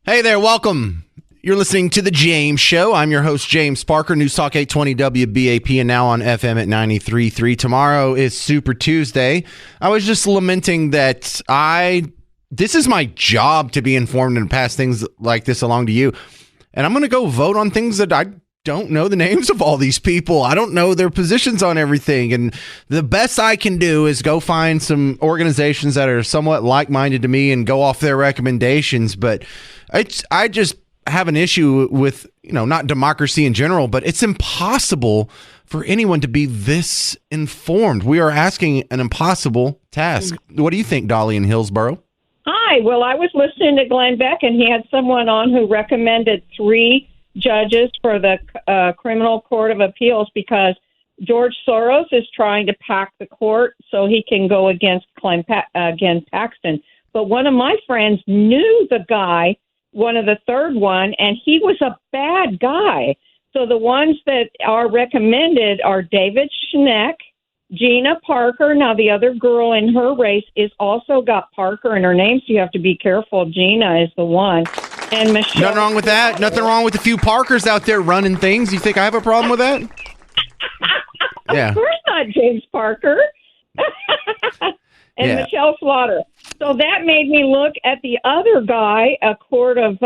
Hey there, welcome. You're listening to The James Show. I'm your host, James Parker, News Talk 820 WBAP, and now on FM at 93.3. Tomorrow is Super Tuesday. I was just lamenting that this is my job to be informed and pass things like this along to you. And I'm going to go vote on things that I don't know the names of all these people. I don't know their positions on everything. And the best I can do is go find some organizations that are somewhat like-minded to me and go off their recommendations. But I just have an issue with, not democracy in general, but it's impossible for anyone to be this informed. We are asking an impossible task. What do you think, Dolly in Hillsborough? Hi. Well, I was listening to Glenn Beck, and he had someone on who recommended 3 judges for the Criminal Court of Appeals because George Soros is trying to pack the court so he can go against Paxton. But one of my friends knew the guy, one of the third one, and he was a bad guy. So the ones that are recommended are David Schneck, Gina Parker. Now, the other girl in her race is also got Parker in her name, so you have to be careful. Gina is the one. And Michelle. Nothing wrong with that. Nothing wrong with a few Parkers out there running things. You think I have a problem with that? Yeah. Of course not, James Parker. And Michelle Slaughter. So that made me look at the other guy, a court of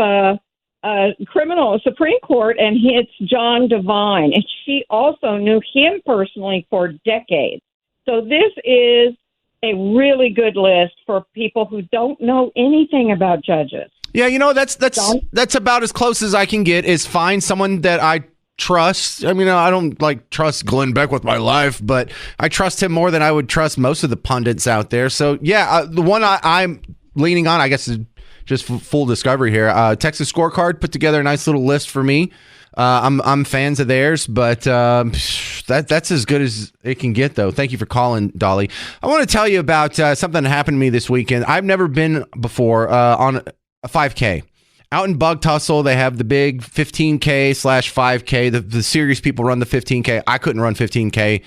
Supreme Court, and it's John Devine. And she also knew him personally for decades. So this is a really good list for people who don't know anything about judges. Yeah, that's about as close as I can get is find someone that I trust. I mean, I don't trust Glenn Beck with my life, but I trust him more than I would trust most of the pundits out there. So yeah, the one I'm leaning on, I guess, is just full discovery here. Texas Scorecard put together a nice little list for me. I'm fans of theirs, but that's as good as it can get, though. Thank you for calling, Dolly. I want to tell you about something that happened to me this weekend. I've never been before on a 5K. Out in Bugtussle, they have the big 15K/5K. The serious people run the 15K. I couldn't run 15K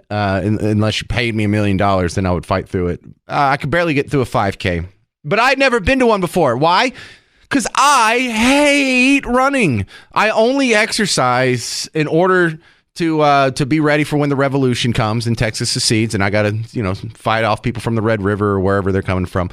unless you paid me $1 million, then I would fight through it. I could barely get through a 5K. But I'd never been to one before. Why? Because I hate running. I only exercise in order to be ready for when the revolution comes and Texas secedes, and I got to fight off people from the Red River or wherever they're coming from.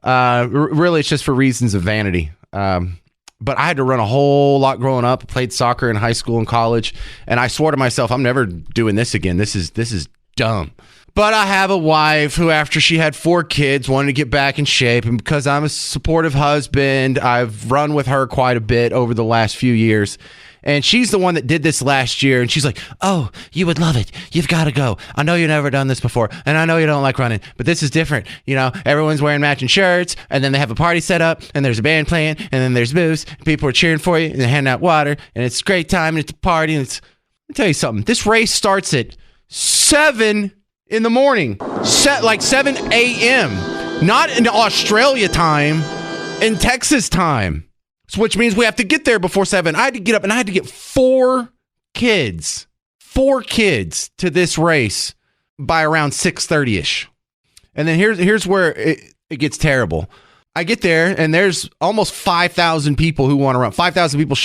Really, it's just for reasons of vanity. But I had to run a whole lot growing up. I played soccer in high school and college, and I swore to myself, I'm never doing this again. This is dumb. But I have a wife who, after she had 4 kids, wanted to get back in shape. And because I'm a supportive husband, I've run with her quite a bit over the last few years. And she's the one that did this last year. And she's like, oh, you would love it. You've got to go. I know you've never done this before. And I know you don't like running. But this is different. Everyone's wearing matching shirts. And then they have a party set up. And there's a band playing. And then there's booze. People are cheering for you. And they hand out water. And it's a great time. And it's a party. And let me tell you something. This race starts at 7 in the morning. 7 a.m. Not in Australia time. In Texas time. Which means we have to get there before 7. I had to get up and I had to get 4 kids to this race by around 6:30ish. And then here's where it gets terrible. I get there and there's almost 5,000 people who want to run. 5,000 people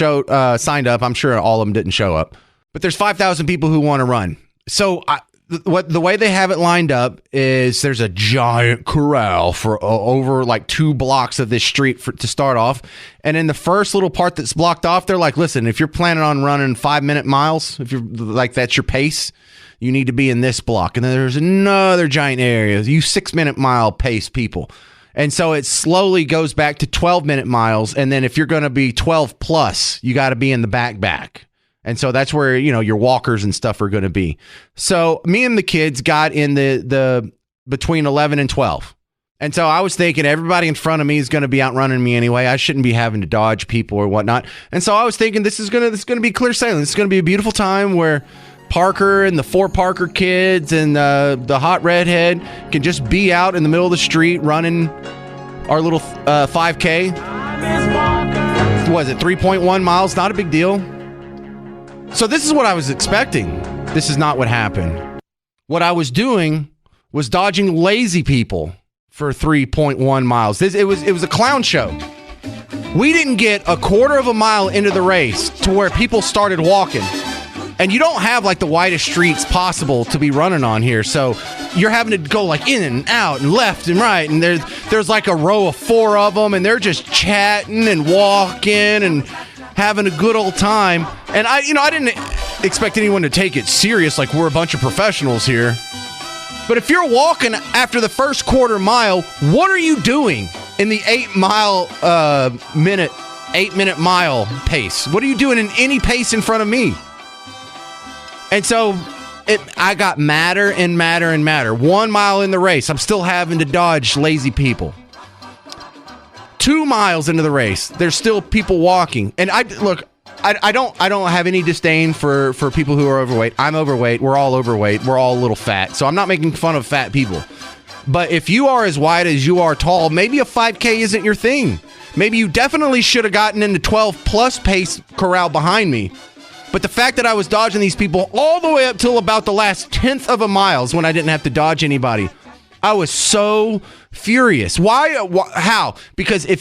signed up. I'm sure all of them didn't show up, but there's 5,000 people who want to run. So the way they have it lined up is there's a giant corral for over 2 blocks of this street to start off. And in the first little part that's blocked off, they're like, listen, if you're planning on running 5-minute miles, if you're that's your pace, you need to be in this block. And then there's another giant area, you 6-minute mile pace people. And so it slowly goes back to 12-minute miles. And then if you're going to be 12 plus, you got to be in the back. And so that's where, your walkers and stuff are going to be. So me and the kids got in the between 11 and 12. And so I was thinking everybody in front of me is going to be outrunning me anyway. I shouldn't be having to dodge people or whatnot. And so I was thinking this is going to be clear sailing. This is going to be a beautiful time where Parker and the 4 Parker kids and the hot redhead can just be out in the middle of the street running our little 5K. Was it 3.1 miles? Not a big deal. So this is what I was expecting. This is not what happened. What I was doing was dodging lazy people for 3.1 miles. It was a clown show. We didn't get a quarter of a mile into the race to where people started walking. And you don't have like the widest streets possible to be running on here. So you're having to go like in and out and left and right. And there's like a row of 4 of them, and they're just chatting and walking and having a good old time. And I didn't expect anyone to take it serious like we're a bunch of professionals here. But if you're walking after the first quarter mile, what are you doing in the 8 minute mile pace? What are you doing in any pace in front of me? And so I got madder and madder and madder. 1 mile in the race, I'm still having to dodge lazy people. 2 miles into the race, there's still people walking. And I don't have any disdain for people who are overweight. I'm overweight. We're all overweight. We're all a little fat. So I'm not making fun of fat people. But if you are as wide as you are tall, maybe a 5K isn't your thing. Maybe you definitely should have gotten in the 12 plus pace corral behind me. But the fact that I was dodging these people all the way up till about the last 10th of a mile when I didn't have to dodge anybody, I was so furious. Why? How? Because they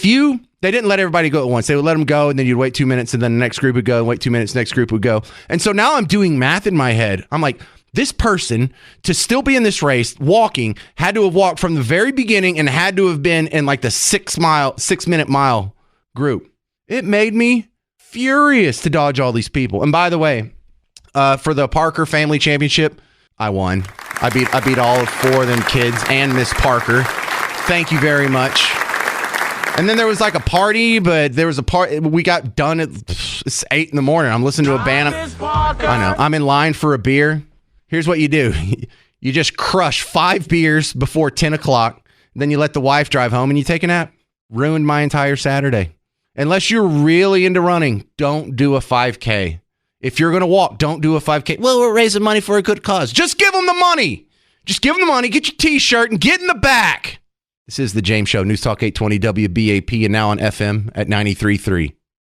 didn't let everybody go at once. They would let them go, and then you'd wait 2 minutes, and then the next group would go, and wait 2 minutes, next group would go. And so now I'm doing math in my head. I'm like, this person, to still be in this race, walking, had to have walked from the very beginning and had to have been in like the 6 minute mile group. It made me furious to dodge all these people. And by the way, for the Parker Family Championship, I won. I beat all 4 of them kids and Miss Parker. Thank you very much. And then there was like a party, but there was a party. We got done at 8 in the morning. I'm listening to a band. I know. I'm in line for a beer. Here's what you do. You just crush 5 beers before 10 o'clock. Then you let the wife drive home and you take a nap. Ruined my entire Saturday. Unless you're really into running, don't do a 5K. If you're going to walk, don't do a 5K. Well, we're raising money for a good cause. Just give them the money. Just give them the money, get your T-shirt, and get in the back. This is The James Show, News Talk 820 WBAP, and now on FM at 93.3.